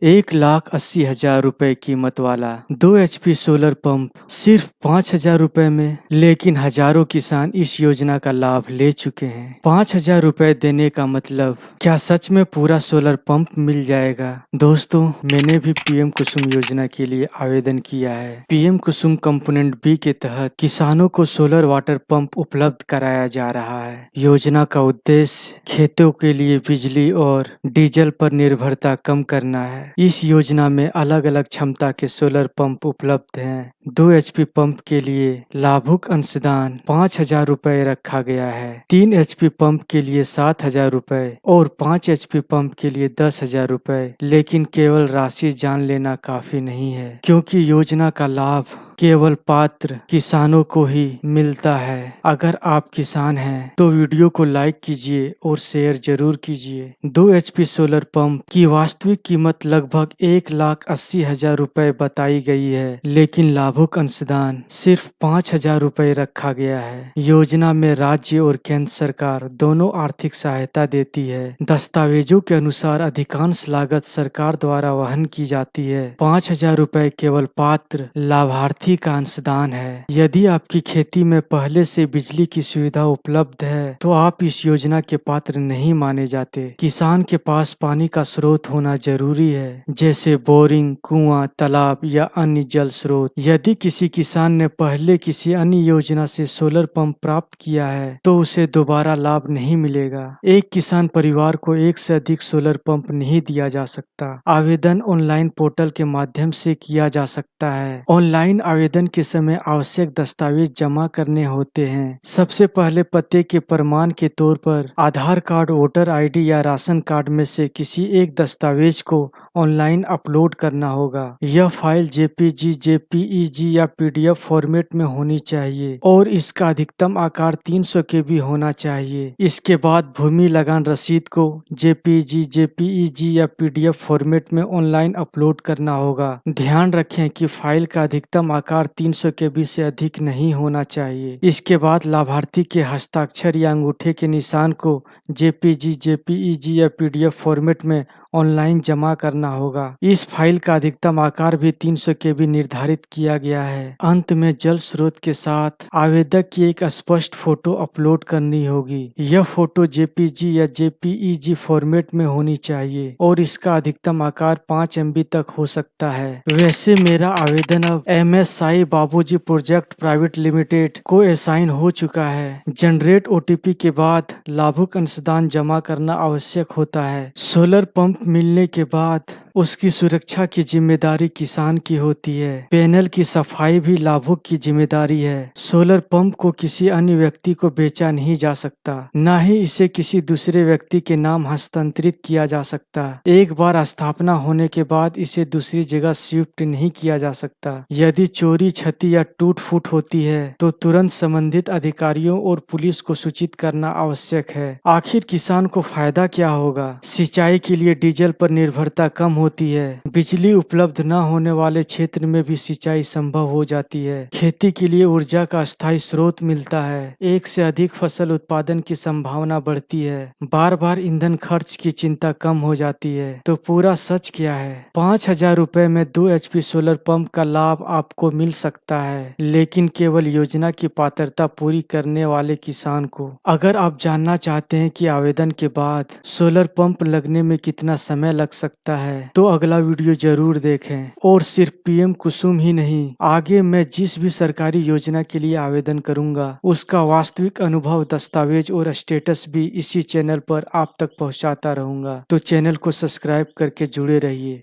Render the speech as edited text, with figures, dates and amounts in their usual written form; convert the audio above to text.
1,80,000 रुपए कीमत वाला 2 HP सोलर पंप सिर्फ 5,000 रुपए में। लेकिन हजारों किसान इस योजना का लाभ ले चुके हैं। 5,000 रुपए देने का मतलब क्या सच में पूरा सोलर पंप मिल जाएगा? दोस्तों, मैंने भी पीएम कुसुम योजना के लिए आवेदन किया है। पीएम कुसुम कंपोनेंट बी के तहत किसानों को सोलर वाटर पंप उपलब्ध कराया जा रहा है। योजना का उद्देश्य खेतों के लिए बिजली और डीजल पर निर्भरता कम करना है। इस योजना में अलग अलग क्षमता के सोलर पंप उपलब्ध हैं। 2 HP पंप के लिए लाभुक अंशदान 5,000 रुपए रखा गया है। 3 HP पंप के लिए 7,000 रुपए और 5 HP पंप के लिए 10,000 रुपए। लेकिन केवल राशि जान लेना काफी नहीं है, क्योंकि योजना का लाभ केवल पात्र किसानों को ही मिलता है। अगर आप किसान हैं तो वीडियो को लाइक कीजिए और शेयर जरूर कीजिए। 2 HP सोलर पंप की वास्तविक कीमत लगभग 1,80,000 रुपए बताई गई है, लेकिन लाभुक अंशदान सिर्फ 5,000 रुपए रखा गया है। योजना में राज्य और केंद्र सरकार दोनों आर्थिक सहायता देती है। दस्तावेजों के अनुसार अधिकांश लागत सरकार द्वारा वहन की जाती है। 5,000 रुपए केवल पात्र लाभार्थी का अंशदान है। यदि आपकी खेती में पहले से बिजली की सुविधा उपलब्ध है तो आप इस योजना के पात्र नहीं माने जाते। किसान के पास पानी का स्रोत होना जरूरी है, जैसे बोरिंग, कुआं, तालाब या अन्य जल स्रोत। यदि किसी किसान ने पहले किसी अन्य योजना से सोलर पंप प्राप्त किया है तो उसे दोबारा लाभ नहीं मिलेगा। एक किसान परिवार को एक से अधिक सोलर पंप नहीं दिया जा सकता। आवेदन ऑनलाइन पोर्टल के माध्यम से किया जा सकता है। ऑनलाइन आवेदन के समय आवश्यक दस्तावेज जमा करने होते हैं। सबसे पहले पते के प्रमाण के तौर पर आधार कार्ड, वोटर ID या राशन कार्ड में से किसी एक दस्तावेज को ऑनलाइन अपलोड करना होगा। यह फाइल JPG, JPEG या PDF फॉर्मेट में होनी चाहिए और इसका अधिकतम आकार 300 KB होना चाहिए। इसके बाद भूमि लगान रसीद को JPG, JPEG या PDF फॉर्मेट में ऑनलाइन अपलोड करना होगा। ध्यान रखें कि फाइल का अधिकतम आकार 300 KB से अधिक नहीं होना चाहिए। इसके बाद लाभार्थी के हस्ताक्षर या अंगूठे के निशान को JPG, JPEG या PDF फॉर्मेट में ऑनलाइन जमा करना होगा। इस फाइल का अधिकतम आकार भी 300 KB निर्धारित किया गया है। अंत में जल स्रोत के साथ आवेदक की एक स्पष्ट फोटो अपलोड करनी होगी। यह फोटो JPG या JPEG फॉर्मेट में होनी चाहिए और इसका अधिकतम आकार 5 MB तक हो सकता है। वैसे मेरा आवेदन अब MS साई बाबूजी प्रोजेक्ट प्राइवेट लिमिटेड को असाइन हो चुका है। जनरेट OTP के बाद लाभुक अंशदान जमा करना आवश्यक होता है। सोलर पंप मिलने के बाद उसकी सुरक्षा की जिम्मेदारी किसान की होती है। पैनल की सफाई भी लाभुक की जिम्मेदारी है। सोलर पंप को किसी अन्य व्यक्ति को बेचा नहीं जा सकता, न ही इसे किसी दूसरे व्यक्ति के नाम हस्तांतरित किया जा सकता। एक बार स्थापना होने के बाद इसे दूसरी जगह शिफ्ट नहीं किया जा सकता। यदि चोरी, क्षति या टूट फूट होती है तो तुरंत संबंधित अधिकारियों और पुलिस को सूचित करना आवश्यक है। आखिर किसान को फायदा क्या होगा? सिंचाई के लिए डीजल पर निर्भरता कम होती है। बिजली उपलब्ध न होने वाले क्षेत्र में भी सिंचाई संभव हो जाती है। खेती के लिए ऊर्जा का स्थायी स्रोत मिलता है। एक से अधिक फसल उत्पादन की संभावना बढ़ती है। बार बार ईंधन खर्च की चिंता कम हो जाती है। तो पूरा सच क्या है? 5,000 रुपए में 2 HP सोलर पंप का लाभ आपको मिल सकता है, लेकिन केवल योजना की पात्रता पूरी करने वाले किसान को। अगर आप जानना चाहते हैं कि आवेदन के बाद सोलर पंप लगने में कितना समय लग सकता है तो अगला वीडियो जरूर देखें। और सिर्फ पीएम कुसुम ही नहीं, आगे मैं जिस भी सरकारी योजना के लिए आवेदन करूंगा उसका वास्तविक अनुभव, दस्तावेज और स्टेटस भी इसी चैनल पर आप तक पहुंचाता रहूंगा। तो चैनल को सब्सक्राइब करके जुड़े रहिए।